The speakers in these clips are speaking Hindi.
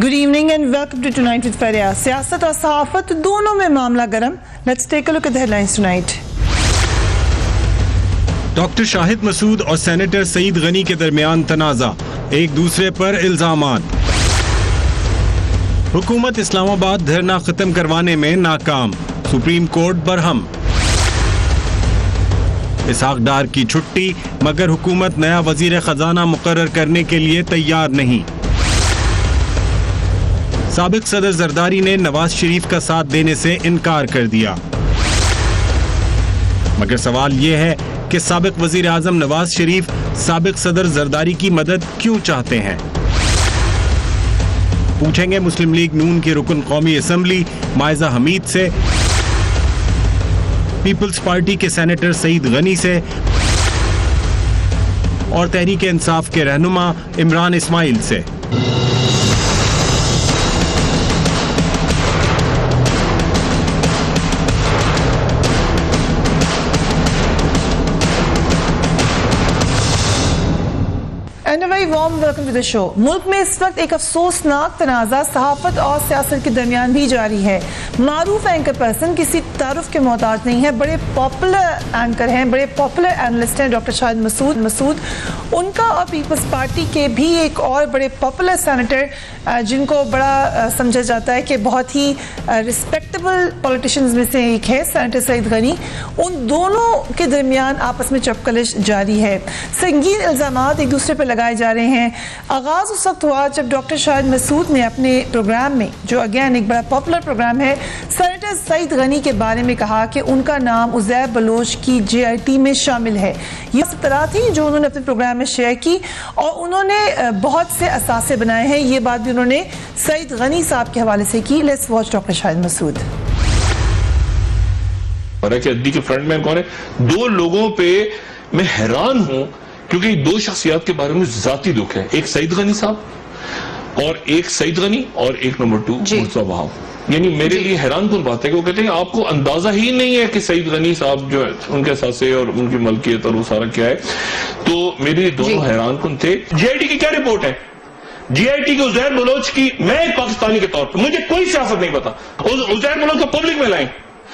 Good evening and welcome to tonight with Faria. सियासत और सहाफत दोनों में मामला गर्म। Let's take a look at the headlines tonight. Doctor Shahid Masood और सेनेटर सईद गनी के दरमियान तनाज़ा, एक दूसरे पर इल्जामात। हुकूमत इस्लामाबाद धरना खत्म करवाने में नाकाम, सुप्रीम कोर्ट बरहम। इसहाक डार की छुट्टी, मगर हुकूमत नया वजीर खजाना मुकर्रर करने के लिए तैयार नहीं। साबिक सदर जरदारी ने नवाज शरीफ का साथ देने से इनकार कर दिया, मगर सवाल यह है कि साबिक वजीर आजम नवाज शरीफ साबिक सदर जरदारी की मदद क्यों चाहते हैं। पूछेंगे मुस्लिम लीग नून के रुकन कौमी असम्बली मायजा हमीद से, पीपल्स पार्टी के सेनेटर सईद गनी से और तहरीक इंसाफ के रहनुमा इमरान इस्माइल से। Warm welcome to the show. मुल्क में इस वक्त एक अफसोसनाक तनाज़ा सहाफत और सियासत के दरमियान भी जारी है। मारूफ एंकर पर्सन किसी तारुफ के मोहताज नहीं है, बड़े पॉपुलर एंकर हैं, बड़े पॉपुलर एनालिस्ट हैं डॉक्टर शाहिद मसूद। उनका और पीपल्स पार्टी के भी एक और बड़े पॉपुलर सेनेटर जिनको बड़ा समझा जाता है कि बहुत ही रिस्पेक्टेबल पॉलिटिशियंस में से एक है सेनेटर सईद गनी, उन दोनों के दरमियान आपस में चपकलिश जारी है। संगीन इल्जामात एक दूसरे पर लगाए जा रहे हैं। आगाज उस वक्त हुआ जब डॉक्टर शाहिद मसूद ने अपने प्रोग्राम में, जो अगेन एक बड़ा पॉपुलर प्रोग्राम है, सेनेटर सईद गनी के बारे में कहा कि उनका नाम उज़ैर बलोच की JIT में शामिल है। ये सब तरह थी जो उन्होंने अपने प्रोग्राम में शेयर की और उन्होंने बहुत से असासे बनाए हैं। ये बात भी उन्होंने सईद गनी साहब के हवाले से की। Let's watch doctor Shahid Masood. Addi के फ्रंटमैन कौन है? दो लोगों पे मैं हैरान हूं क्योंकि दो शख्सियत के बारे में जाती दुख है, एक सईद गनी साहब और एक सईद गनी और एक नंबर 2 मुर्तज़ा वहाब। यानी मेरे लिए हैरान कुन बात है कि वो कहते हैं आपको अंदाजा ही नहीं है कि सईद गनी साहब जो है उनके सासे और उनकी मलकियत और वो सारा क्या है। तो मेरे दोनों हैरान कुन थे। JIT की क्या रिपोर्ट है? JIT के उज़ैर बलोच की, मैं एक पाकिस्तानी के तौर पर मुझे कोई सियासत नहीं पता, उज़ैर बलोच को पब्लिक में लाए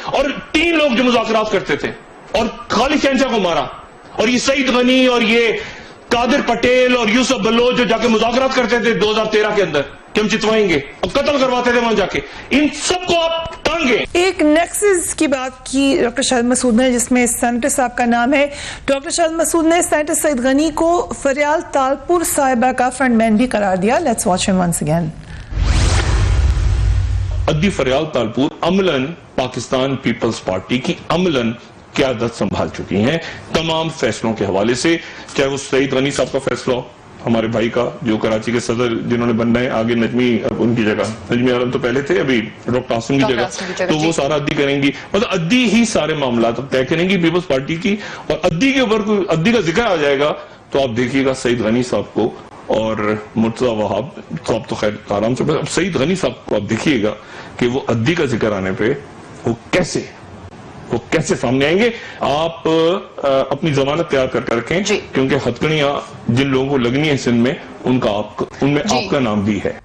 और 3 लोग जो मुज़ाकरात करते थे और खालिद शहनशाह को मारा, और ये सईद गनी और ये कादिर पटेल और यूसुफ बलोच जो जाके मुज़ाकरात करते थे 2013 के अंदर कि हम चितवाएंगे और कत्ल करवाते थे वहां जाके, इन सबको आप टांगे। एक नेक्सस की बात की डॉक्टर शाहिद मसूद ने, जिसमें सेनेटर साहब का नाम है। डॉक्टर शाहिद मसूद ने सेनेटर सईद गनी को फरियाल तालपुर साहिबा का फ्रंटमैन भी करार दिया। Let's watch him once again. Addi Faryal Talpur अमलन पाकिस्तान पीपल्स पार्टी की अमलन क़यादत संभाल चुकी हैं तमाम फैसलों के हवाले से, चाहे वो सईद गनी साहब का फैसला हो, हमारे भाई का जो कराची के सदर जिन्होंने बनना है, आगे नजमी उनकी जगह, नजमी आलम तो पहले थे, अभी डॉक्टर आसिम की जगह, तो वो सारा अद्दी करेंगी। मतलब अद्दी ही सारे मामला तय करेंगी पीपल्स पार्टी की, और अद्दी के ऊपर कोई अद्दी का जिक्र आ जाएगा तो आप देखिएगा सईद गनी साहब को और मुर्तज़ा वहाब साहब तो खैर आराम से, अब सईद गनी साहब को आप देखिएगा कि वो अद्दी का जिक्र आने पर वो कैसे सामने आएंगे। आप अपनी जमानत तैयार कर रखें, क्योंकि हथकड़ियां जिन लोगों को लगनी है सिंध में उनमें आपका नाम भी है।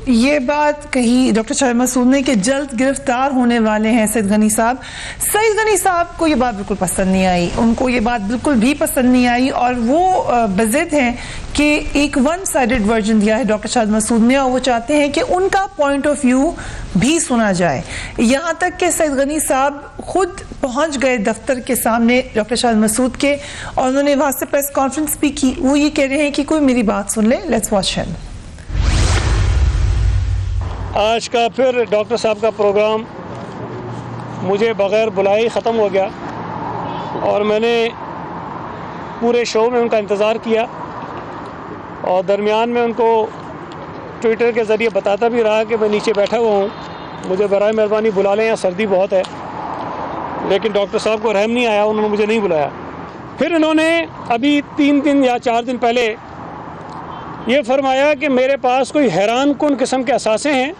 ये बात कही डॉक्टर शाहिद मसूद ने कि जल्द गिरफ्तार होने वाले हैं सईद गनी साहब। सईद गनी साहब को ये बात बिल्कुल पसंद नहीं आई, उनको ये बात बिल्कुल भी पसंद नहीं आई और वो बज़िद हैं कि एक वन साइडेड वर्जन दिया है डॉक्टर शाहिद मसूद ने और वो चाहते हैं कि उनका पॉइंट ऑफ व्यू भी सुना जाए। यहाँ तक कि सईद गनी साहब खुद पहुँच गए दफ्तर के सामने डॉक्टर शाहिद मसूद के और उन्होंने वहाँ से प्रेस कॉन्फ्रेंस भी की। वो ये कह रहे हैं कि कोई मेरी बात सुन ले। Let's watch him. आज का फिर डॉक्टर साहब का प्रोग्राम मुझे बग़ैर बुलाए ख़त्म हो गया और मैंने पूरे शो में उनका इंतज़ार किया और दरमियान में उनको ट्विटर के ज़रिए बताता भी रहा कि मैं नीचे बैठा हुआ हूँ, मुझे बराए मेहरबानी बुला लें, यहाँ सर्दी बहुत है। लेकिन डॉक्टर साहब को रहम नहीं आया, उन्होंने मुझे नहीं बुलाया। फिर उन्होंने अभी 3 दिन या 4 दिन पहले ये फरमाया कि मेरे पास कोई हैरान कुन किस्म के असासे हैं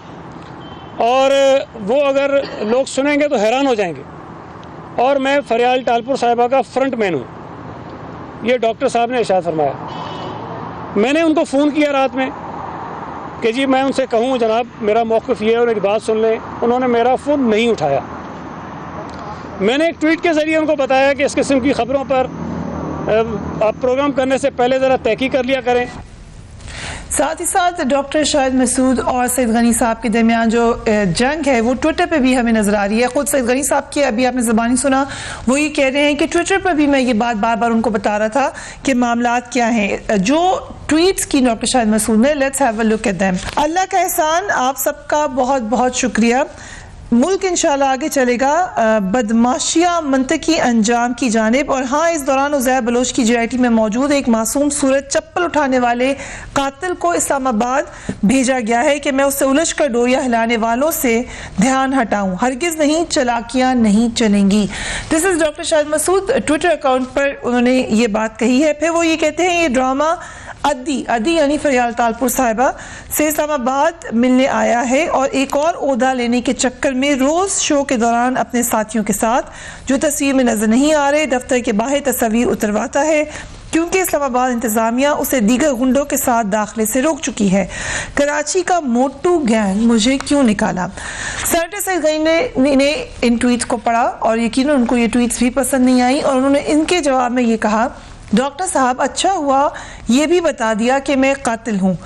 और वो अगर लोग सुनेंगे तो हैरान हो जाएंगे और मैं फरियाल तालपुर साहिबा का फ्रंटमैन हूँ। ये डॉक्टर साहब ने इरशाद फरमाया। मैंने उनको फ़ोन किया रात में कि जी मैं उनसे कहूँ जनाब मेरा मौक़िफ़ ये है और मेरी बात सुन लें, उन्होंने मेरा फ़ोन नहीं उठाया। मैंने एक ट्वीट के ज़रिए उनको बताया कि इस किस्म की ख़बरों पर आप प्रोग्राम करने से पहले ज़रा तहक़ीक़ कर लिया करें। साथ ही साथ डॉक्टर शाहिद मसूद और सईद गनी साहब के दरमियान जो जंग है वो ट्विटर पे भी हमें नजर आ रही है। खुद सईद गनी साहब की अभी आपने ज़बानी सुना, वो ये कह रहे हैं कि ट्विटर पर भी मैं ये बात बार बार उनको बता रहा था कि मामलात क्या हैं। जो ट्वीट्स की डॉक्टर शाहिद मसूद ने, let's have a look at them. अल्लाह का एहसान, आप सबका बहुत बहुत शुक्रिया। मुल्क इंशाल्लाह आगे चलेगा बदमाशिया मंतकी अंजाम की जानिब। और हाँ, इस दौरान उज़ैर बलोच की GIT में मौजूद एक मासूम सूरत चप्पल उठाने वाले कातिल को इस्लामाबाद भेजा गया है कि मैं उससे उलझ कर डोरिया हिलाने वालों से ध्यान हटाऊं। हरगिज नहीं, चलाकियां नहीं चलेंगी। This is doctor Shahid Masood, Twitter account पर उन्होंने ये बात कही है। फिर वो ये कहते हैं ये ड्रामा अद्दी यानी फरियाल तालपुर साहिबा से इस्लामाबाद मिलने आया है और एक और ओहदा लेने के चक्कर में रोज शो के दौरान अपने साथियों के साथ जो तस्वीर में नजर नहीं आ रहे दफ्तर के बाहर तस्वीर उतरवाता है, क्योंकि इस्लामाबाद इंतजामिया उसे दीगर गुंडों के साथ दाखिले से रोक चुकी है। कराची का मोटू गैंग मुझे क्यों निकाला। सेनेटर सईद गनी ने इन ट्वीट्स को पढ़ा और यकीनन उनको ये ट्वीट्स भी पसंद नहीं आई और उन्होंने इनके जवाब में ये कहा, डॉक्टर साहब अच्छा हुआ ये भी बता दिया कि मैं कातिल हूँ।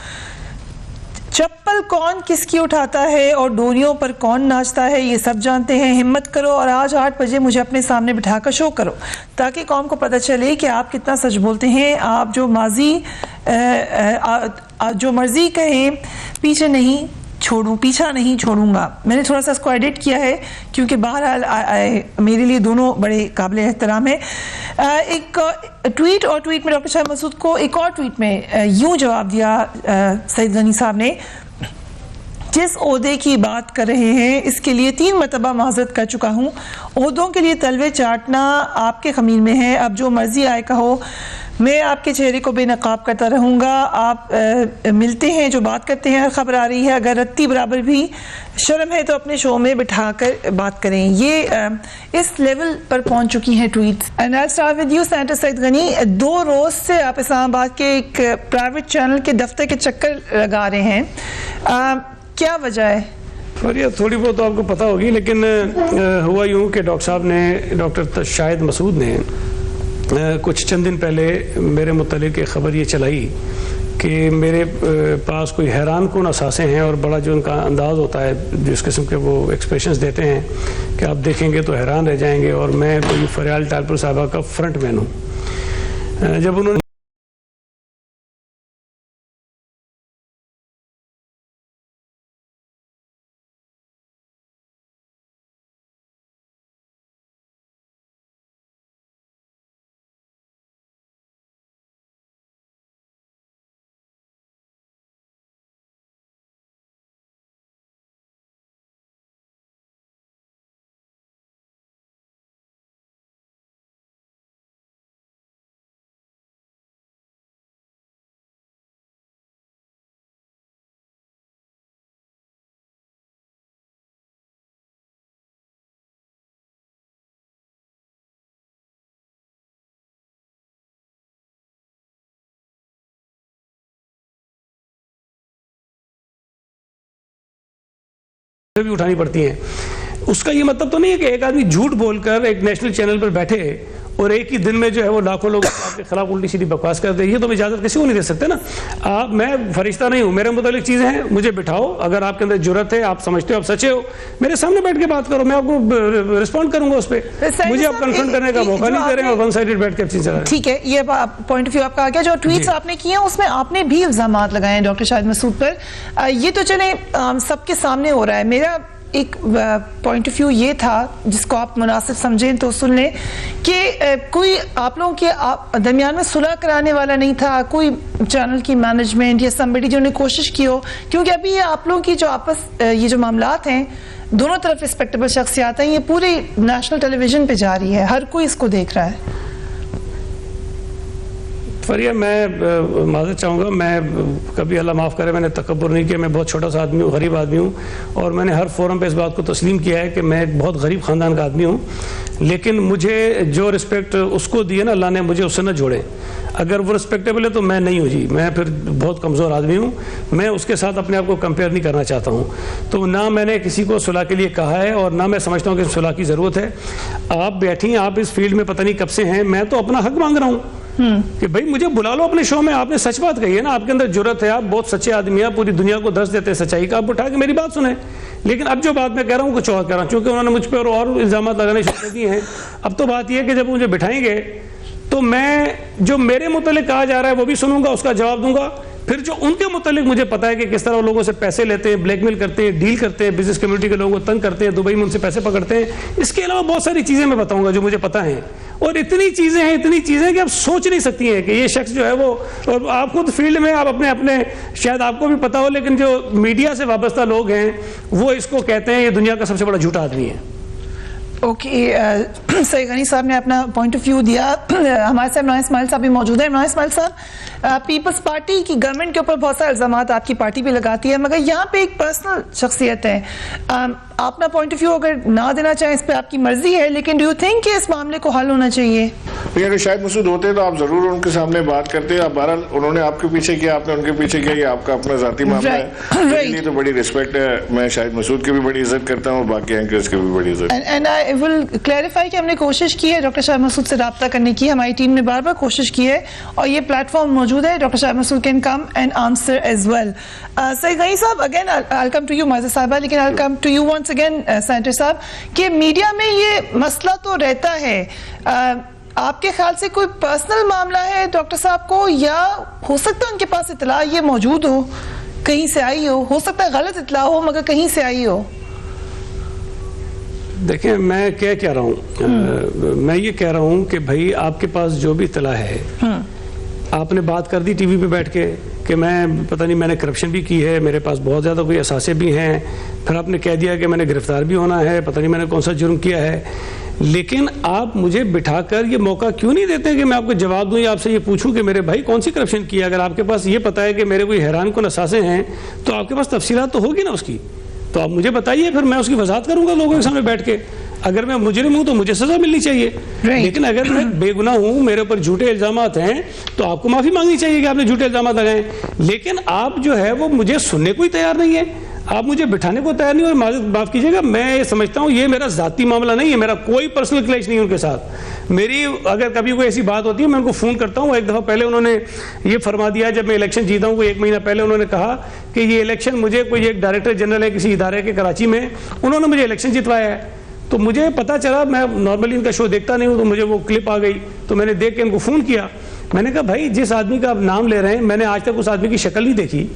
चप्पल कौन किसकी उठाता है और डोरियों पर कौन नाचता है ये सब जानते हैं। हिम्मत करो और आज 8 बजे मुझे अपने सामने बिठाकर शो करो ताकि कौम को पता चले कि आप कितना सच बोलते हैं। आप जो मर्जी कहें पीछा नहीं छोड़ूंगा। मैंने थोड़ा सा इसको एडिट किया है क्योंकि बहरहाल मेरे लिए दोनों बड़े काबिल एहतराम है। एक ट्वीट में डॉक्टर शाहिद मसूद को एक और ट्वीट में यूं जवाब दिया सईद गनी साहब ने, जिस ओहदे की बात कर रहे हैं इसके लिए 3 मरतबा माजरत कर चुका हूँ। ओहदों के लिए तलवे चाटना आपके ख़मीर में है। अब जो मर्जी आए कहो, मैं आपके चेहरे को बेनकाब करता रहूँगा। आप मिलते हैं, जो बात करते हैं, हर खबर आ रही है। अगर रत्ती बराबर भी शर्म है तो अपने शो में बिठाकर बात करें। ये इस लेवल पर पहुंच चुकी हैं tweets. And I start with you senator Saeed Ghani. 2 रोज से आप इस्लामाबाद के एक प्राइवेट चैनल के दफ्तर के चक्कर लगा रहे हैं, क्या वजह है? और ये थोड़ी बहुत तो आपको पता होगी, लेकिन हुआ यूँ कि डॉक्टर शाहिद मसूद ने कुछ चंद दिन पहले मेरे मुतालिक एक ख़बर ये चलाई कि मेरे पास कोई हैरान कुन असासे हैं और बड़ा जो उनका अंदाज़ होता है, जिस किस्म के वो एक्सप्रेशंस देते हैं कि आप देखेंगे तो हैरान रह जाएंगे, और मैं कोई फरियाल तालपुर साहिबा का फ्रंट मैन हूँ। जब उन्होंने भी उठानी पड़ती हैं, उसका ये मतलब तो नहीं है कि एक आदमी झूठ बोलकर एक नेशनल चैनल पर बैठे और एक ही दिन में जो है वो लाखों लोग आपके खिलाफ उल्टी सीधी बकवास करते हैं। ये तो मैं इजाजत किसी को नहीं दे सकते ना। मैं फरिश्ता नहीं हूँ, मेरे मुतालिक चीजें हैं, मुझे बिठाओ, अगर आपके अंदर जुर्रत है, आप समझते हो, आप सच्चे हो, मेरे सामने बैठ के बात करो, मैं आपको रिस्पॉन्ड करूंगा उस पर। मुझे आप कन्फ्रंट करने का मौका नहीं दे रहे हैं, वन साइडेड बैठ के चीज चला रहे हैं। ठीक है, ये पॉइंट ऑफ व्यू आपका आ गया। जो ट्वीट्स आपने किए उसमें आपने भी इल्जामात लगाए हैं डॉक्टर शाहिद मसूद पर। ये तो चले सबके सामने हो रहा है। मेरा एक पॉइंट ऑफ व्यू ये था जिसको आप मुनासिब समझें तो सुन लें कि कोई आप लोगों के दरमियान में सुलह कराने वाला नहीं था, कोई चैनल की मैनेजमेंट या समबडी जिन्होंने कोशिश की हो, क्योंकि अभी ये आप लोगों की जो आपस ये जो मामलात हैं, दोनों तरफ रिस्पेक्टेबल शख्सियात हैं, ये पूरे नेशनल टेलीविजन पे जा रही है, हर कोई इसको देख रहा है। फरिया, मैं माज़रत चाहूँगा, मैं कभी अल्लाह माफ़ करे मैंने तकब्बुर नहीं किया। मैं बहुत छोटा सा आदमी हूँ, गरीब आदमी हूँ, और मैंने हर फोरम पे इस बात को तस्लीम किया है कि मैं एक बहुत गरीब ख़ानदान का आदमी हूँ, लेकिन मुझे जो रिस्पेक्ट उसको दिए ना अल्लाह ने, मुझे उससे न जोड़े। अगर वो रिस्पेक्टेबल है तो मैं नहीं हूँ जी, मैं फिर बहुत कमज़ोर आदमी हूँ, मैं उसके साथ अपने आप को कंपेयर नहीं करना चाहता हूँ। तो ना मैंने किसी को सुलह के लिए कहा है और ना मैं समझता हूँ कि सुलह की ज़रूरत है। आप बैठी, आप इस फील्ड में पता नहीं कब से हैं, मैं तो अपना हक मांग रहा हूँ कि भाई मुझे बुला लो अपने शो में। आपने सच बात कही है ना, आपके अंदर जुर्रत है, आप बहुत सच्चे आदमी हैं, पूरी दुनिया को दर्श देते हैं सच्चाई का, आप उठा के मेरी बात सुने। लेकिन अब जो बात मैं कह रहा हूँ कुछ और कह रहा हूँ, क्योंकि उन्होंने मुझ पर और इल्ज़ाम लगाने शुरू कर दिए हैं। अब तो बात यह है कि जब मुझे बिठाएंगे तो मैं जो मेरे मुतालिक कहा जा रहा है वो भी सुनूंगा, उसका जवाब दूंगा। फिर जो उनके मुतालिक मुझे पता है कि किस तरह वो लोगों से पैसे लेते हैं, ब्लैकमेल करते हैं, डील करते हैं, बिजनेस कम्युनिटी के लोगों को तंग करते हैं, दुबई में उनसे पैसे पकड़ते हैं, इसके अलावा बहुत सारी चीज़ें मैं बताऊंगा जो मुझे पता है। और इतनी चीज़ें हैं कि आप सोच नहीं सकती हैं कि ये शख्स जो है वो, और आप खुद फील्ड में आप अपने शायद आपको भी पता हो, लेकिन जो मीडिया से वाबस्ता लोग हैं वो इसको कहते हैं ये दुनिया का सबसे बड़ा झूठा आदमी है। ओके, सईद गनी साहब ने अपना पॉइंट ऑफ व्यू दिया। हमारे साथ इमरान इस्माइल साहब भी मौजूद है। इमरान इस्माइल साहब, पीपल्स पार्टी की गवर्नमेंट के ऊपर बहुत सारे इल्ज़ाम आपकी पार्टी भी लगाती है, मगर यहाँ पे एक पर्सनल शख्सियत है, अपना पॉइंट ऑफ व्यू अगर ना देना चाहें इस पर आपकी मर्जी है, लेकिन डू यू थिंक कि इस मामले को हल होना चाहिए? अगर शायद मसूद होते तो आप जरूर उनके सामने बात करते। आप बहरहाल उन्होंने आपके पीछे किया, आपने उनके पीछे किया, ये आपका अपना जाती मामला है। मेरे लिए तो बड़ी रिस्पेक्ट है, मैं शायद मसूद की भी बड़ी इज्जत करता हूँ, बाकी एंकर्स की भी बड़ी इज्जत। एंड आई विल क्लैरिफाई कि हमने कोशिश की है डॉक्टर शाह मसूद से रब्ता करने की, हमारी टीम ने बार बार कोशिश की है और ये प्लेटफॉर्म मौजूद है, doctor Shah Masood can come and answer as well. Saeed Ghani साहब, again I come to you Maza साहबा, लेकिन I come to you once again senator साहब, कि मीडिया में ये मसला तो रहता है, आपके ख्याल से कोई पर्सनल मामला है डॉक्टर साहब को, या हो सकता है उनके पास इतला ये मौजूद हो, कहीं से आई हो सकता है गलत इतला हो मगर कहीं से आई हो? देखिए, मैं क्या कह रहा हूँ, मैं ये कह रहा हूँ कि भाई आपके पास जो भी इतला है, आपने बात कर दी टीवी पे बैठ के कि मैं पता नहीं मैंने करप्शन भी की है, मेरे पास बहुत ज़्यादा कोई असासे भी हैं, फिर आपने कह दिया कि मैंने गिरफ्तार भी होना है, पता नहीं मैंने कौन सा जुर्म किया है। लेकिन आप मुझे बिठाकर ये मौका क्यों नहीं देते कि मैं आपको जवाब दूं या आपसे ये पूछूं कि मेरे भाई कौन सी करप्शन की है? अगर आपके पास ये पता है कि मेरे कोई हैरान कुन असासे हैं तो आपके पास तफसीलात तो होगी ना उसकी, तो आप मुझे बताइए, फिर मैं उसकी वजाहत करूंगा लोगों के सामने बैठ के। अगर मैं मुजरिम हूं तो मुझे सजा मिलनी चाहिए, लेकिन अगर मैं बेगुनाह हूं, मेरे ऊपर झूठे इल्जामात हैं, तो आपको माफी मांगनी चाहिए कि आपने झूठे इल्जामात लगाए। लेकिन आप जो है वो मुझे सुनने को ही तैयार नहीं है, आप मुझे बिठाने को तैयार नहीं। और माफ कीजिएगा, मैं ये समझता हूँ ये मेरा जाती मामला नहीं है, मेरा कोई पर्सनल क्लैश नहीं है उनके साथ। मेरी अगर कभी कोई ऐसी बात होती है मैं उनको फ़ोन करता हूँ। एक दफ़ा पहले उन्होंने ये फरमा दिया, जब मैं इलेक्शन जीता हूँ, 1 महीना पहले उन्होंने कहा कि ये इलेक्शन मुझे कोई एक डायरेक्टर जनरल है किसी इदारे के कराची में, उन्होंने मुझे इलेक्शन जितवाया है। तो मुझे पता चला, मैं नॉर्मली इनका शो देखता नहीं हूँ, तो मुझे वो क्लिप आ गई, तो मैंने देख के इनको फ़ोन किया। मैंने कहा भाई जिस आदमी का आप नाम ले रहे हैं, मैंने आज तक उस आदमी की शक्ल नहीं देखी।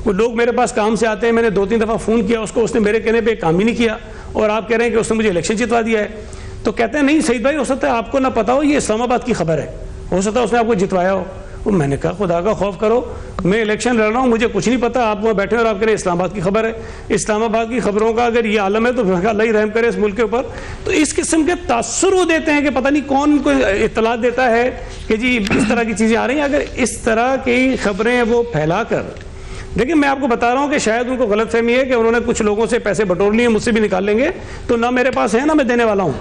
वो लोग मेरे पास काम से आते हैं, मैंने 2-3 दफ़ा फ़ोन किया उसको, उसने मेरे कहने पे काम ही नहीं किया, और आप कह रहे हैं कि उसने मुझे इलेक्शन जितवा दिया है। तो कहते हैं नहीं सईद भाई, हो सकता है आपको ना पता हो, ये इस्लामाबाद की खबर है, हो सकता है उसने आपको जितवाया हो। और मैंने कहा खुदा का खौफ करो, मैं इलेक्शन लड़ रहा हूँ, मुझे कुछ नहीं पता, आप वहाँ बैठे और आप कह रहे हैं इस्लामाबाद की खबर है। इस्लामाबाद की खबरों का अगर ये आलम है तो फिर अल्लाह ही रहम करे इस मुल्क के ऊपर। तो इस किस्म के तासुर वो देते हैं कि पता नहीं कौन को इत्तला देता है कि जी इस तरह की चीज़ें आ रही हैं। अगर इस तरह की खबरें वो फैला कर, लेकिन मैं आपको बता रहा हूं कि शायद उनको गलतफहमी है कि उन्होंने कुछ लोगों से पैसे बटोर लिए, मुझसे भी निकाल लेंगे, तो ना मेरे पास है ना मैं देने वाला हूं।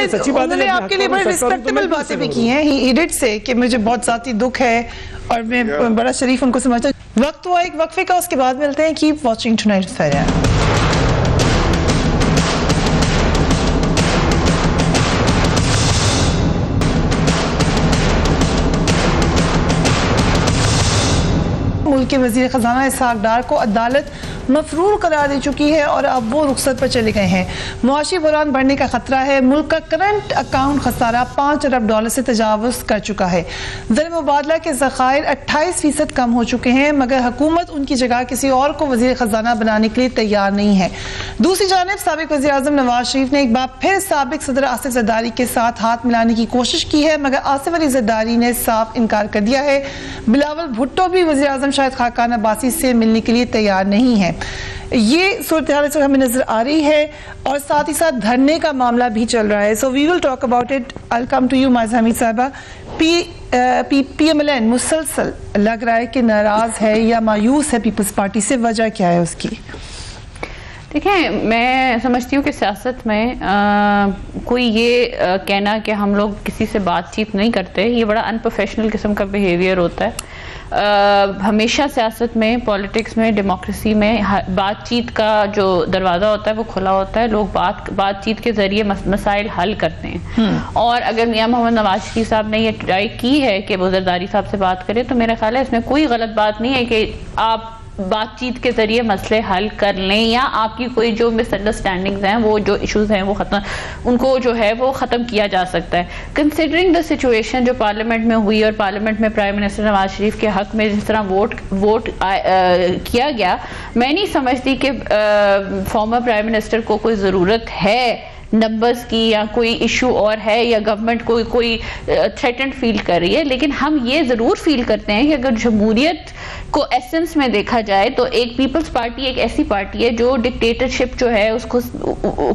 सच्ची बात है, आपके लिए बड़ी रिस्पेक्टेबल बातें भी की हैं। ही डिड से कि मुझे बहुत ज़ाती दुख है और मैं बड़ा शरीफ उनको समझता हूं। वक्त हुआ एक वक्फे का, उसके बाद मिलते हैं। Keep watching tonight fair. मुल्क के वज़ीर ख़ज़ाना इसहाक़ डार को अदालत मफरूर करार दे चुकी है और अब वो रुखसत पर चले गए हैं। मुआशी बुहरान बढ़ने का खतरा है। मुल्क का करंट अकाउंट खसारा $5 अरब से तजावुज़ कर चुका है। ज़र मुबादला के ज़खायर 28% कम हो चुके हैं, मगर हुकूमत उनकी जगह किसी और को वज़ीर ख़ज़ाना बनाने के लिए तैयार नहीं है। दूसरी जानिब साबिक़ वज़ीर आज़म नवाज शरीफ ने एक बार फिर साबिक़ सदर आसिफ ज़रदारी के साथ हाथ मिलाने की कोशिश की है, मगर आसिफ अली ज़रदारी ने साफ इनकार कर दिया है। बिलावल भुट्टो भी वज़ीर आज़म शाहिद खाकान अब्बासी से मिलने के लिए तैयार नहीं है। ये सूरत हाल हमें नजर आ रही है और साथ ही साथ धरने का मामला भी चल रहा है। So we will talk about it. I come to you Maiza Hameed साहबा। PMLN मुसलसल लग रहा है कि नाराज है या मायूस है पीपल्स पार्टी से, वजह क्या है उसकी? देखिए, मैं समझती हूँ कि सियासत में कोई ये कहना कि हम लोग किसी से बातचीत नहीं करते, ये बड़ा अनप्रोफेशनल किस्म का बिहेवियर होता है। हमेशा सियासत में, पॉलिटिक्स में, डेमोक्रेसी में बातचीत का जो दरवाज़ा होता है वो खुला होता है। लोग बातचीत के ज़रिए मसाइल हल करते हैं। और अगर मियां मोहम्मद नवाज शरीफ साहब ने ये ट्राई की है कि वो जरदारी साहब से बात करें, तो मेरा ख्याल है इसमें कोई गलत बात नहीं है कि आप बातचीत के जरिए मसले हल कर लें, या आपकी कोई जो मिसअंडरस्टैंडिंग्स हैं, वो जो इश्यूज हैं, वो खत्म, उनको जो है वो ख़त्म किया जा सकता है। कंसिडरिंग द सिचुएशन जो पार्लियामेंट में हुई, और पार्लियामेंट में प्राइम मिनिस्टर नवाज शरीफ के हक में जिस तरह वोट किया गया, मैं नहीं समझती कि फॉर्मर प्राइम मिनिस्टर को कोई ज़रूरत है नंबर्स की, या कोई इशू और है, या गवर्नमेंट कोई थ्रेटेंड फील कर रही है। लेकिन हम ये ज़रूर फील करते हैं कि अगर जमहूरियत को एसेंस में देखा जाए तो एक पीपल्स पार्टी एक ऐसी पार्टी है जो डिक्टेटरशिप जो है उसको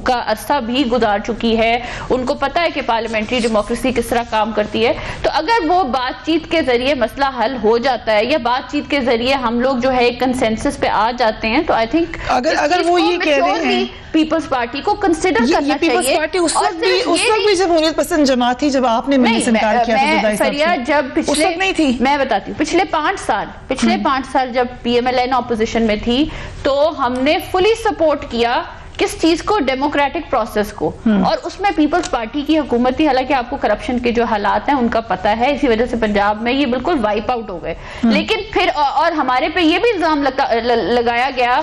का अरसा भी गुजार चुकी है। उनको पता है कि पार्लियामेंट्री डेमोक्रेसी किस तरह काम करती है। तो अगर वो बातचीत के जरिए मसला हल हो जाता है, या बातचीत के जरिए हम लोग जो है एक कंसेंसस पे आ जाते हैं, तो आई थिंक अगर वो ये कह रहे हैं पीपल्स पार्टी को कंसिडर करना पीपल्स चाहिए। पार्टी उस वक्त भी जमहूरियत पसंद जमात थी जब आपने मिलने से इनकार किया था। फरिया जब पिछले नहीं थी, मैं बताती हूँ, पिछले 5 साल जब पीएमएलएन ऑपोजिशन में थी, तो हमने फुली सपोर्ट किया किस चीज को, डेमोक्रेटिक प्रोसेस को। और उसमें पीपल्स पार्टी की हुकूमत थी। हालांकि आपको करप्शन के जो हालात हैं उनका पता है, इसी वजह से पंजाब में ये बिल्कुल वाइप आउट हो गए। लेकिन फिर और हमारे पे ये भी इल्जाम लगाया गया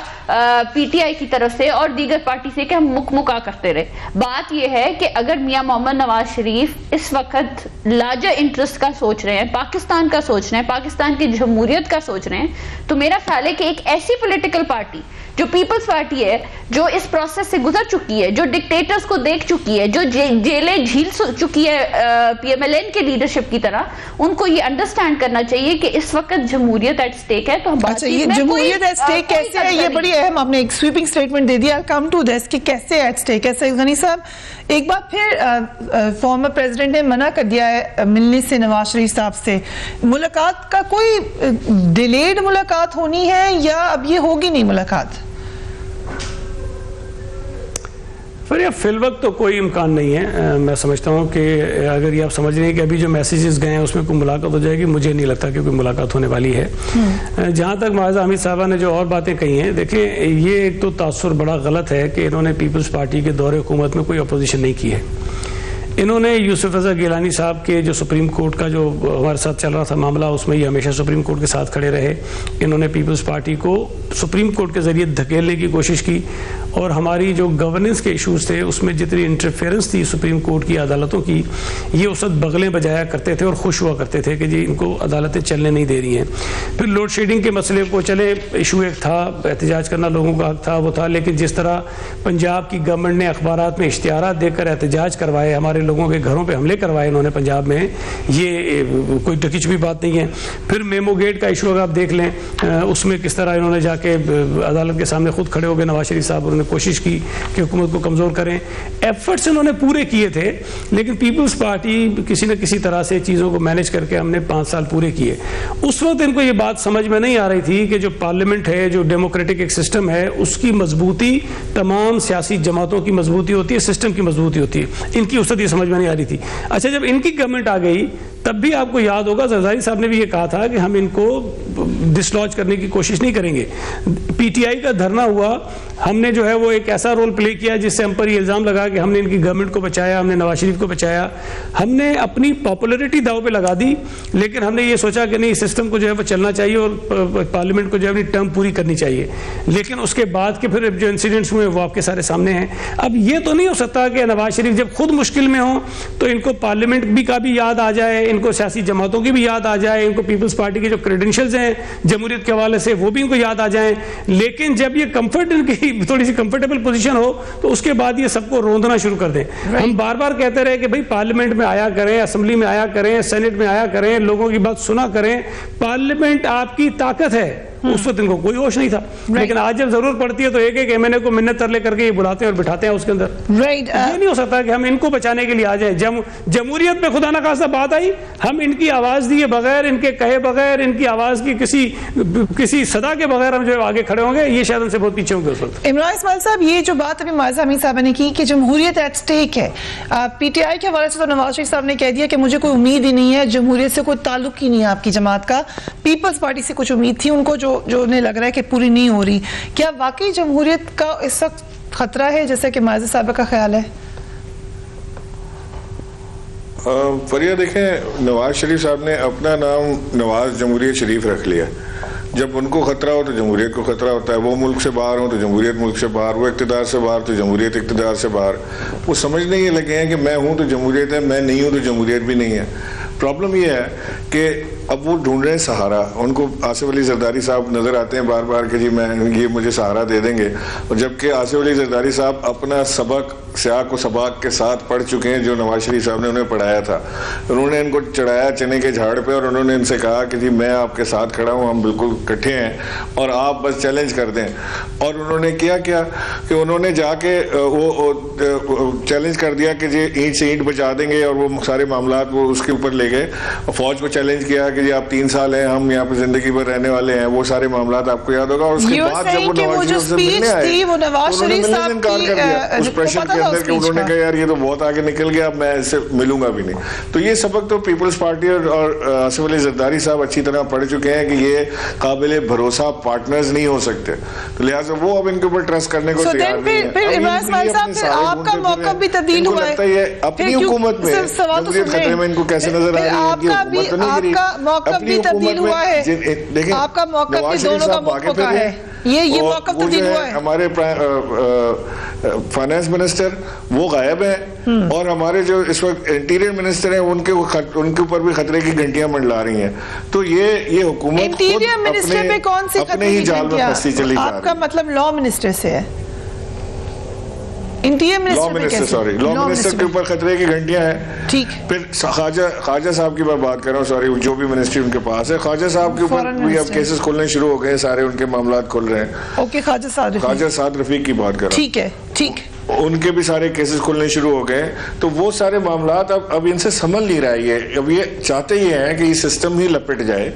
पीटीआई की तरफ से और दीगर पार्टी से कि हम मुकमुका करते रहे। बात यह है कि अगर मियां मोहम्मद नवाज शरीफ इस वक्त लार्जर इंटरेस्ट का सोच रहे हैं, पाकिस्तान का सोच रहे हैं, पाकिस्तान की जमहूरियत का सोच रहे हैं, तो मेरा ख्याल है कि एक ऐसी पॉलिटिकल पार्टी जो पीपल्स पार्टी है, जो इस प्रोसेस से गुजर चुकी है, जो डिक्टेटर्स को देख चुकी है, जो जेलें झील चुकी है पीएमएलएन के लीडरशिप की तरह, उनको ये अंडरस्टैंड करना चाहिए कि इस वक्त जमहूरियत एट स्टेक है। तो हम अच्छा, ये जमहूरियत एट स्टेक कैसे है, ये बड़ी अहम आपने एक स्वीपिंग स्टेटमेंट दे दिया। कम टू दिस कि कैसे एट स्टेक है। सईद गनी साहब, एक बार फिर फॉर्मर प्रेसिडेंट ने मना कर दिया है मिलने से नवाज शरीफ साहब से। मुलाकात का कोई डिलेड मुलाकात होनी है, या अब ये होगी नहीं मुलाकात? फिर फिलवक्त तो कोई इम्कान नहीं है। मैं समझता हूँ कि अगर ये आप समझ रहे हैं कि अभी जो मैसेजेस गए हैं उसमें कोई मुलाकात हो जाएगी, मुझे नहीं लगता कि कोई मुलाकात होने वाली है। जहाँ तक मुआज़ा हमीद साहबा ने जो और बातें कही हैं, देखिए ये एक तो तासुर बड़ा गलत है कि इन्होंने पीपल्स पार्टी के दौरे हुकूमत में कोई अपोजिशन नहीं की है। इन्होंने यूसुफ रज़ा गिलानी साहब के जो सुप्रीम कोर्ट का जो हमारे साथ चल रहा था मामला, उसमें ये हमेशा सुप्रीम कोर्ट के साथ खड़े रहे। इन्होंने पीपल्स पार्टी को सुप्रीम कोर्ट के ज़रिए धकेलने की कोशिश की, और हमारी जो गवर्नेंस के इश्यूज थे उसमें जितनी इंटरफेरेंस थी सुप्रीम कोर्ट की अदालतों की, ये उस वक्त बगलें बजाया करते थे और खुश हुआ करते थे कि जी इनको अदालतें चलने नहीं दे रही हैं। फिर लोड शेडिंग के मसले को, चले इशू एक था, एहतजाज करना लोगों का हक था, वो था, लेकिन जिस तरह पंजाब की गवर्नमेंट ने अखबारात में इश्तिहारात देकर एहतजाज करवाए, हमारे लोगों के घरों पे हमले करवाए इन्होंने पंजाब में, ये कोई टकीचुपी बात नहीं है। फिर मेमो गेट का इशू अगर आप देख लें, उसमें किस तरह इन्होंने जाके अदालत के सामने खुद खड़े हो गए नवाज शरीफ साहब, उन्होंने कोशिश की कि हुकूमत को कमज़ोर करें। एफर्ट्स इन्होंने पूरे किए थे, लेकिन पीपल्स पार्टी किसी न किसी तरह से चीज़ों को मैनेज करके हमने 5 साल पूरे किए। उस वक्त इनको ये बात समझ में नहीं आ रही थी कि जो पार्लियामेंट है, जो डेमोक्रेटिक एक सिस्टम है, उसकी मजबूती तमाम सियासी जमातों की मजबूती होती है, सिस्टम की मजबूती होती है। इनकी उस वक्त ये समझ में नहीं आ रही थी। अच्छा, जब इनकी गवर्नमेंट आ गई तब भी आपको याद होगा जरदारी साहब ने भी ये कहा था कि हम इनको डिसलॉज करने की कोशिश नहीं करेंगे। पीटीआई का धरना हुआ, हमने जो है वो एक ऐसा रोल प्ले किया जिससे हम पर ये इल्ज़ाम लगा कि हमने इनकी गवर्नमेंट को बचाया, हमने नवाज शरीफ को बचाया। हमने अपनी पॉपुलरिटी दाव पे लगा दी, लेकिन हमने ये सोचा कि नहीं, सिस्टम को जो है वो चलना चाहिए और पार्लियामेंट को जो है अपनी टर्म पूरी करनी चाहिए। लेकिन उसके बाद के फिर जो इंसिडेंट्स हुए वो आपके सारे सामने हैं। अब ये तो नहीं हो सकता कि नवाज शरीफ जब खुद मुश्किल में हो तो इनको पार्लियामेंट भी का भी याद आ जाए, इनको सियासी जमातों की भी याद आ जाए, इनको पीपल्स पार्टी के जो क्रेडेंशियल्स हैं जमहूरियत के हवाले से वो भी इनको याद आ जाएं। लेकिन जब ये कंफर्ट, इनकी थोड़ी सी कंफर्टेबल पोजीशन हो, तो उसके बाद ये सबको रोंदना शुरू कर दें। हम बार बार कहते रहे कि भाई पार्लियामेंट में आया करें, असेंबली में आया करें, सेनेट में आया करें, लोगों की बात सुना करें। पार्लियामेंट आपकी ताकत है, उस वक्त इनको कोई होश नहीं था। लेकिन आज जब जरूरत पड़ती है तो एक एक एमएनए को मिन्नत तरले करके ये बुलाते हैं और बिठाते हैं उसके अंदर। ये नहीं हो सकता कि हम इनको बचाने के लिए आ जाए। जमहूरियत में खुदा ना खासा बात आई, हम इनकी आवाज दिए बगैर, इनके कहे बगैर, इनकी आवाज की किसी सदा के बगैर हम जो आगे खड़े होंगे, ये शायद उनसे बहुत पीछे होंगे उस वक्त। इमरान इस्माइल साहब, ये जो बात अभी माज़ा अमीन साहब ने की कि जमहूरियत एट स्टेक है, पीटीआई के हवाले से तो नवाज शरीफ साहब ने कह दिया कि मुझे कोई उम्मीद ही नहीं है, जमहूरियत से कोई ताल्लुक ही नहीं है आपकी जमात का। पीपल्स पार्टी से कुछ उम्मीद थी उनको, जो उन्हें लग रहा है कि पूरी नहीं हो रही। क्या वाकई जमहूरियत का इस वक्त खतरा है जैसे कि माज़ा साहब का ख्याल है? फरिया, देखें, नवाज शरीफ साहब ने अपना नाम नवाज जमहूरियत शरीफ रख लिया। जब उनको खतरा हो तो जमहूरियत को खतरा होता है। वो मुल्क से बाहर हो तो जमहूरियत मुल्क से बाहर, वो इक़्तिदार से बाहर तो जमहूरियत इक़्तिदार से बाहर। वो समझने ये लगे हैं कि मैं हूँ तो जमहूरियत है, मैं नहीं हूँ तो जमहूरियत भी नहीं है। प्रॉब्लम ये है कि अब वो ढूंढ रहे हैं सहारा। उनको आसिफ अली जरदारी साहब नज़र आते हैं बार बार कि जी मैं ये मुझे सहारा दे देंगे, और जबकि आसिफ अली जरदारी साहब अपना सबक सियाक व सबाक के साथ पढ़ चुके हैं जो नवाज शरीफ साहब ने उन्हें पढ़ाया था। उन्होंने इनको चढ़ाया चने के झाड़ पे और उन्होंने इनसे कहा कि जी मैं आपके साथ खड़ा हूँ, हम बिल्कुल इकट्ठे हैं और आप बस चैलेंज कर दें। और उन्होंने क्या किया कि उन्होंने जाके वो चैलेंज कर दिया कि जी ईंट से ईंट बचा देंगे, और वो सारे मामला वो उसके ऊपर ले गए। फौज को चैलेंज किया कि जी आप 3 साल हैं, हम यहाँ पे जिंदगी भर रहने वाले हैं। वो सारे मामला आपको याद होगा। और उसके बाद जब वो नवाज शरीफ से मिलने आए, उन्होंने मिलने से इनकार कर दिया उस प्रेशर के अंदर कि उन्होंने कहा यार ये तो बहुत आगे निकल गया, अब मैं इससे मिलूंगा भी नहीं। तो ये सबक तो पीपल्स पार्टी और आसिफ अली जरदारी साहब अच्छी तरह पढ़ चुके हैं कि ये काबिल भरोसा पार्टनर्स नहीं हो सकते, तो लिहाजा वो अब इनके ऊपर ट्रस्ट करने को तैयार नहीं है। आपका मौका भी तब्दील हुआ है अपनी हुकूमत में, खतरे में इनको कैसे नजर आ रही है? आपका मौका भी तब्दील हुआ है। देखिए, आपका मौका भी दोनों का मौका है। ये मौका तब्दील हुआ है। हमारे फाइनेंस मिनिस्टर वो गायब हैं, और हमारे जो इस वक्त इंटीरियर मिनिस्टर हैं उनके ऊपर भी खतरे की घंटियां मंडला रही हैं। तो ये हुकूमत इंटीरियर मिनिस्टर पे कौन सी अपने ही जाल में फंसी चली जा रही है। आपका मतलब लॉ मिनिस्टर से है? इंटीरियर मिनिस्टर, लॉ मिनिस्टर के ऊपर खतरे की घंटियां हैं। ठीक। फिर ख्वाजा साहब की मैं बात कर रहा हूँ, सॉरी, जो भी मिनिस्ट्री उनके पास है, ख्वाजा साहब के ऊपर भी अब केसेस खुलने शुरू हो गए, सारे उनके मामला खुल रहे हैं। ओके, ख्वाजा साद रफीक की बात कर रहा हूँ। ठीक है, ठीक। उनके भी सारे केसेस खुलने शुरू हो गए। तो वो सारे मामलात अब इनसे संभल नहीं रहा है। ये अब ये चाहते ही हैं कि ये सिस्टम ही लपेट जाए,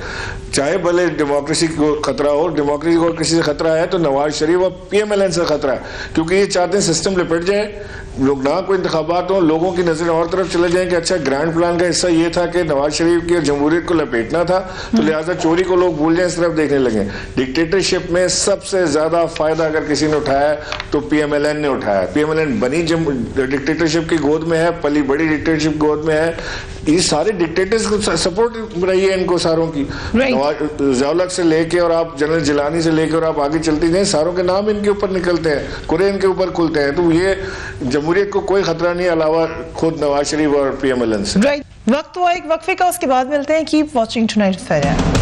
चाहे भले डेमोक्रेसी को खतरा हो। डेमोक्रेसी को किसी से खतरा है तो नवाज शरीफ और पीएमएलएन से खतरा है, क्योंकि ये चाहते हैं सिस्टम लपेट जाए, लोग ना कोई इंतखाबात हो, लोगों की नजर और तरफ चले जाएं कि अच्छा ग्रैंड प्लान का हिस्सा ये था कि नवाज शरीफ की जमहूरियत को लपेटना था, तो लिहाजा चोरी को लोग भूल जाएं, इस तरफ देखने लगे। डिक्टेटरशिप में सबसे ज्यादा फायदा अगर किसी ने उठाया तो पीएमएलएन ने उठाया। पीएमएलएन बनी डिक्टेटरशिप की गोद में है, पली बड़ी डिक्टेटरशिप गोद में है। ये सारे डिक्टेटर्स को सपोर्ट रही है इनको सारों की, ज़िया-उल-हक से लेके और आप जनरल जिलानी से लेकर और आप आगे चलती जाए, सारों के नाम इनके ऊपर निकलते हैं, कुरे इनके ऊपर खुलते हैं। तो ये जमहूरियत को कोई खतरा नहीं अलावा खुद नवाज शरीफ और पीएमएलएन से। वक्त हुआ एक वक्फे का, उसके बाद मिलते हैं। Keep watching tonight fair.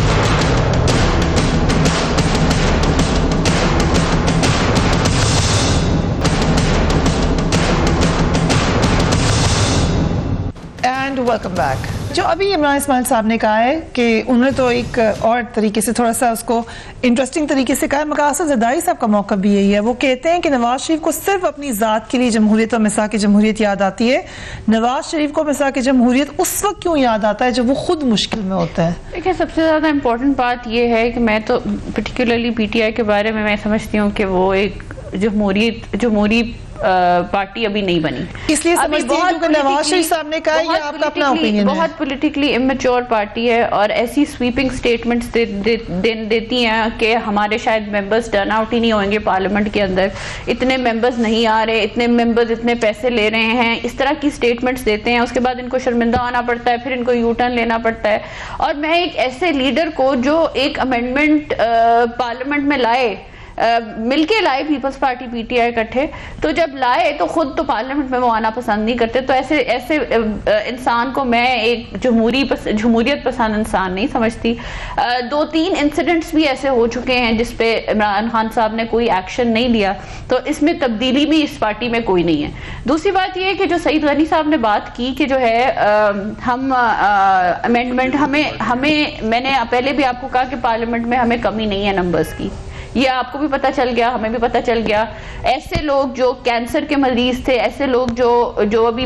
Welcome back. जो अभी इमरान इस्माइल साहब ने कहा है कि उन्होंने तो एक और तरीके से थोड़ा सा उसको इंटरेस्टिंग तरीके से कहा, मगर आसिफ जरदारी साहब का मौका भी यही है। वो कहते हैं कि नवाज शरीफ को सिर्फ अपनी ज़ात के लिए जमहूरियत और मिसाक जमहूरियत याद आती है। नवाज शरीफ को मिसाक जमहूरियत उस वक्त क्यों याद आता है जब वो खुद मुश्किल में होता है? देखिए, सबसे ज़्यादा इम्पोर्टेंट बात यह है कि मैं तो पर्टिकुलरली पीटीआई के बारे में मैं समझती हूँ कि वो एक जमहूरी पार्टी अभी नहीं बनी, इसलिए समझती हूं कि नवाज शरीफ साहब ने कहा ये आपका अपना ओपिनियन है, बहुत पॉलिटिकली इमेच्योर पार्टी है और ऐसी स्वीपिंग स्टेटमेंट्स देती हैं कि हमारे शायद मेंबर्स टर्न आउट ही नहीं होंगे पार्लियामेंट के अंदर, इतने मेंबर्स नहीं आ रहे, इतने मेंबर्स इतने पैसे ले रहे हैं, इस तरह की स्टेटमेंट्स देते हैं। उसके बाद इनको शर्मिंदा होना पड़ता है, फिर इनको यू टर्न लेना पड़ता है। और मैं एक ऐसे लीडर को जो एक अमेंडमेंट पार्लियामेंट में लाए मिलके लाए पीपल्स पार्टी पीटीआई इकट्ठे, तो जब लाए तो खुद तो पार्लियामेंट में वो आना पसंद नहीं करते, तो ऐसे इंसान को मैं एक जमहूरियत पसंद इंसान नहीं समझती। 2-3 इंसिडेंट्स भी ऐसे हो चुके हैं जिसपे इमरान खान साहब ने कोई एक्शन नहीं लिया, तो इसमें तब्दीली भी इस पार्टी में कोई नहीं है। दूसरी बात यह है कि जो सईद गनी साहब ने बात की कि जो है हम अमेंडमेंट हमें मैंने पहले भी आपको कहा कि पार्लियामेंट में हमें कमी नहीं है नंबर्स की, ये आपको भी पता चल गया, हमें भी पता चल गया। ऐसे लोग जो कैंसर के मरीज थे, ऐसे लोग जो अभी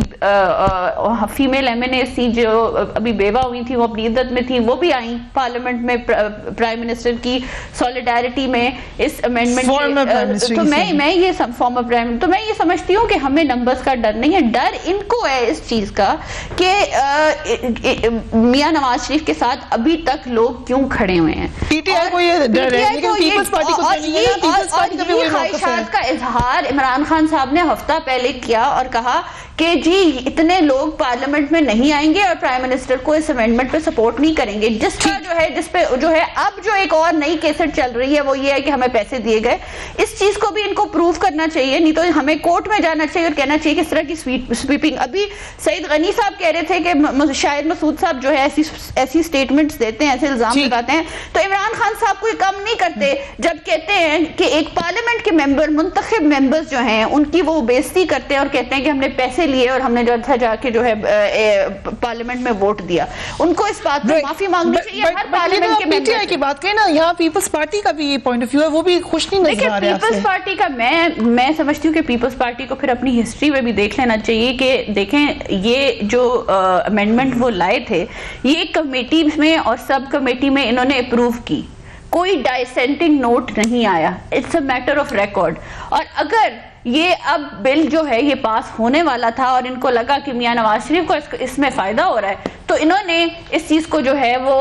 फीमेल MNAs थी जो अभी बेवा हुई थी, वो अपनी इद्दत में थी, वो भी आई पार्लियामेंट में प्राइम मिनिस्टर की सॉलिडारिटी में इस अमेंडमेंट तो मैं ये फॉर्मर प्राइम, तो मैं ये समझती हूँ कि हमें नंबर्स का डर नहीं है, डर इनको है इस चीज का कि मियां नवाज शरीफ के साथ अभी तक लोग क्यों खड़े हुए हैं। पीटीआई को ये डर है, लेकिन पीपल्स पार्टी और ये ख्वाहिशात का इजहार इमरान खान साहब ने हफ्ता पहले किया और कहा कि जी इतने लोग पार्लियामेंट में नहीं आएंगे और प्राइम मिनिस्टर को इस अमेंडमेंट पे सपोर्ट नहीं करेंगे, जिसका जिसपे अब जो एक और नई केसेट चल रही है वो ये है कि हमें पैसे दिए गए। इस चीज को भी इनको प्रूव करना चाहिए, नहीं तो हमें कोर्ट में जाना चाहिए और कहना चाहिए कि इस तरह की स्वीपिंग। अभी सईद गनी साहब कह रहे थे कि शायद मसूद साहब जो है ऐसी स्टेटमेंट्स देते हैं, ऐसे इल्जाम लगाते हैं, तो इमरान खान साहब कोई कम नहीं करते जब कहते हैं कि एक पार्लियामेंट के मेंबर, मुंतखब मेंबर्स जो हैं उनकी वो बेइज्जती करते हैं और कहते हैं कि हमने पैसे लिए और हमने जो था जाके जो है पार्लियामेंट में वोट दिया। उनको इस बात पर माफी मांगनी चाहिए हर पार्लियामेंट के मेंबर की बात करें ना, यहाँ पीपल्स पार्टी का भी ये पॉइंट ऑफ व्यू है, वो भी खुश नहीं नजर आ रहा है। पीपल्स पार्टी का मैं समझती हूँ कि पीपल्स पार्टी को फिर अपनी हिस्ट्री में भी देख लेना चाहिए कि देखें ये जो अमेंडमेंट वो लाए थे, ये कमेटी में और सब कमेटी में इन्होंने अप्रूव की, कोई डाइसेंटिंग नोट नहीं आया, it's a matter of record. और अगर ये अब बिल जो है ये पास होने वाला था और इनको लगा कि मियां नवाज शरीफ को इसमें फायदा हो रहा है, तो इन्होंने इस चीज को जो है वो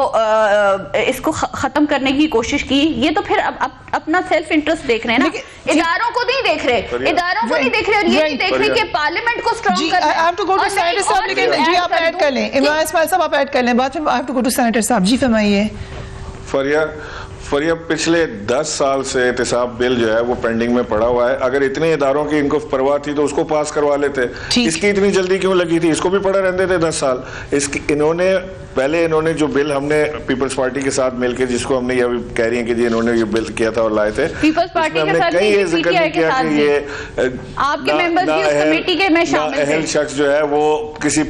इसको खत्म करने की कोशिश की। ये तो फिर अपना सेल्फ इंटरेस्ट देख रहे हैं ना, इदारों को नहीं देख रहे, इदारों को नहीं देख रहे और ये नहीं देख रहे कि पार्लियामेंट को स्ट्रॉन्ग करना है। I have to go to senator साहब, लेकिन जी आप ऐड कर लें, इमरान इस्माइल साहब आप ऐड कर लें, बाद में I have to go to senator साहब। जी फरमाइए। फरिया पिछले 10 साल से एहतसाब बिल जो है वो पेंडिंग में पड़ा हुआ है। अगर इतने इदारों की इनको परवाह थी तो उसको पास करवा लेते, इसकी इतनी जल्दी क्यों लगी थी? इसको भी पड़ा रहते थे 10 साल। इन्होंने जो बिल हमने पीपल्स पार्टी के साथ मिलकर, जिसको हमने ये कह रही है कि जी इन्होंने ये बिल किया था और लाए थे, पीपल्स पार्टी के साथ कहीं ये जिक्र नहीं किया कि ये आपके मेंबर्स भी उस कमेटी के में शामिल थे। शख्स जो है वो किसी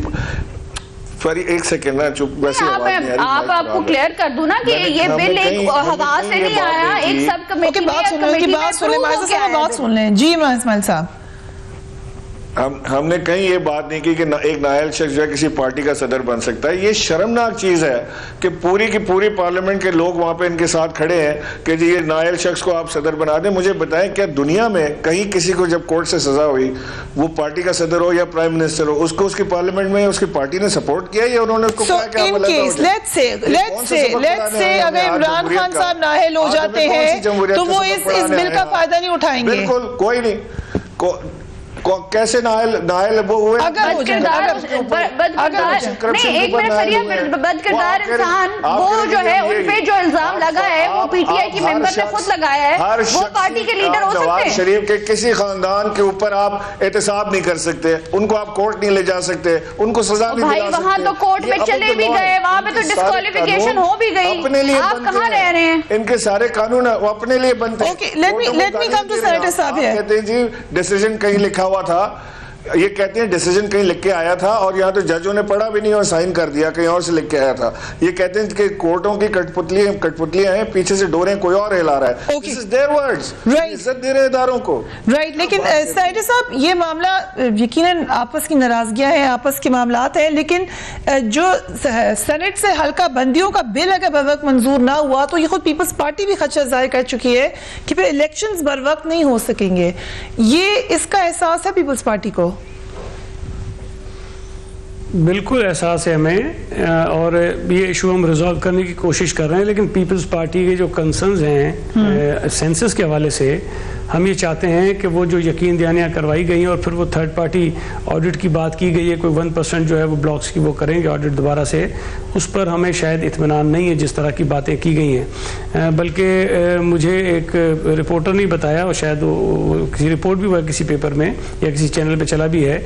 एक सेकेंड ना चुप, वैसे आप आपको क्लियर कर दूं ना कि ये बिल एक हवा से नहीं आया, एक सब कमेटी में बात सुन लें। जी इस्माइल साहब, हमने कहीं ये बात नहीं की कि एक नायल शख्स जो है किसी पार्टी का सदर बन सकता है। ये शर्मनाक चीज है कि पूरी की पूरी पार्लियामेंट के लोग वहां पे इनके साथ खड़े हैं कि जी ये नायल शख्स को आप सदर बना दें। मुझे बताएं, क्या दुनिया में कहीं किसी को जब कोर्ट से सजा हुई, वो पार्टी का सदर हो या प्राइम मिनिस्टर हो, उसको उसकी पार्लियामेंट में उसकी पार्टी ने सपोर्ट किया या उन्होंने उसको कहा कि आप अलग हो जाओ? लेट्स से अगर इमरान खान साहब नाअहल हो जाते हैं तो वो इस बिल का फायदा नहीं उठाएंगे। बिल्कुल कोई नहीं। कैसे नायल वो हुए? बदकिरदार इंसान वो जो है उन पे जो इल्जाम लगा है वो पीटीआई की मेंबर ने खुद लगाया है, वो पार्टी के लीडर हो सकते हैं। शरीफ के किसी खानदान के ऊपर आप एहतसाब नहीं कर सकते, उनको आप कोर्ट नहीं ले जा सकते, उनको सजा नहीं दिला सकते। वहाँ तो कोर्ट में चले भी गए, वहाँ पे तो डिस्क्वालिफिकेशन हो भी गई। अपने लिए आप कहाँ रह रहे हैं? इनके सारे कानून वो अपने लिए बनते हैं। Let me come to senator साहब। कहते हैं जी डिसीजन कहीं लिखा हुआ था, ये कहते हैं डिसीजन कहीं लिख के आया था और यहाँ तो जजों ने पढ़ा भी नहीं और साइन कर दिया, कहीं और से लिख के आया था। ये कहते हैं कि कोर्टों की कठपुतलियां हैं, पीछे से डोरें कोई और हिला रहा है। This is their words. इज्जत दे रहे इदारों को। राइट, लेकिन सेनेटर साहब ये मामला यकीनन आपस की नाराजगियां हैं, आपस के मामलात हैं, लेकिन जो सेनेट से हल्का बंदियों का बिल अगर बर वक्त मंजूर ना हुआ तो ये खुद पीपल्स पार्टी भी खदशा जाहिर कर चुकी है कि फिर इलेक्शंस बर वक्त नहीं हो सकेंगे। ये इसका एहसास है पीपल्स पार्टी को? बिल्कुल एहसास है हमें और ये इशू हम रिजॉल्व करने की कोशिश कर रहे हैं, लेकिन पीपल्स पार्टी के जो कंसर्न्स हैं सेंसस के हवाले से, हम ये चाहते हैं कि वो जो यकीन दहानियाँ करवाई गई हैं और फिर वो थर्ड पार्टी ऑडिट की बात की गई है, कोई 1% जो है वो ब्लॉक्स की वो करेंगे ऑडिट दोबारा से, उस पर हमें शायद इत्मीनान नहीं है जिस तरह की बातें की गई हैं। बल्कि मुझे एक रिपोर्टर ने बताया, और शायद वो किसी रिपोर्ट भी हुआ किसी पेपर में या किसी चैनल पे चला भी है,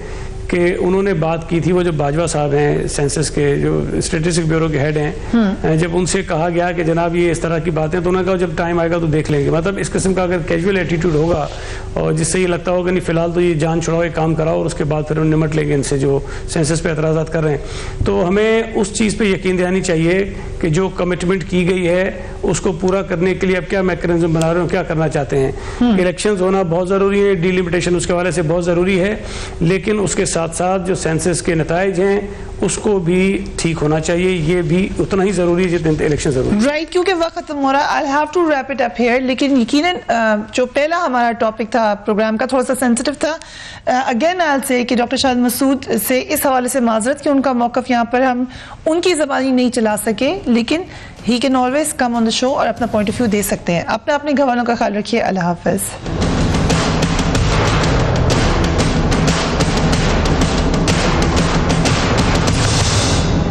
कि उन्होंने बात की थी, वो जो बाजवा साहब हैं सेंसस के जो स्टेटिस्टिक ब्यूरो के हेड हैं, जब उनसे कहा गया कि जनाब ये इस तरह की बातें, तो उन्होंने कहा जब टाइम आएगा तो देख लेंगे। मतलब इस किस्म का अगर कैजुअल एटीट्यूड होगा और जिससे ये लगता होगा नहीं फिलहाल तो ये जान छुड़ाओ, ये काम कराओ और उसके बाद फिर हम निमट लेंगे इनसे जो सेंसस पे एतराज़ात कर रहे हैं, तो हमें उस चीज़ पर यकीन दिलानी चाहिए कि जो कमिटमेंट की गई है उसको पूरा करने के लिए अब क्या मैकेनिज्म बना रहे हो, क्या करना चाहते हैं। इलेक्शंस होना बहुत ज़रूरी है, डिलिमिटेशन उसके हवाले से बहुत ज़रूरी है, लेकिन उसके साथ साथ जो सेंसस के नताइज हैं उसको भी ठीक होना चाहिए, ये भी उतना ही ज़रूरी है जितना इलेक्शन ज़रूरी है। राइट, क्योंकि वक्त खत्म हो रहा है, I have to wrap it up here. लेकिन यकीनन जो पहला हमारा टॉपिक था प्रोग्राम का थोड़ा सा सेंसिटिव था। अगेन आई विल से कि डॉक्टर शाहिद मसूद से इस हवाले से माजरत कि उनका मौक़िफ़ यहाँ पर हम उनकी ज़बानी नहीं चला सके, लेकिन he can always come on the show और अपना पॉइंट ऑफ व्यू दे सकते हैं। अपने घर वालों का ख्याल रखिए। अल्लाह हाफ़िज़।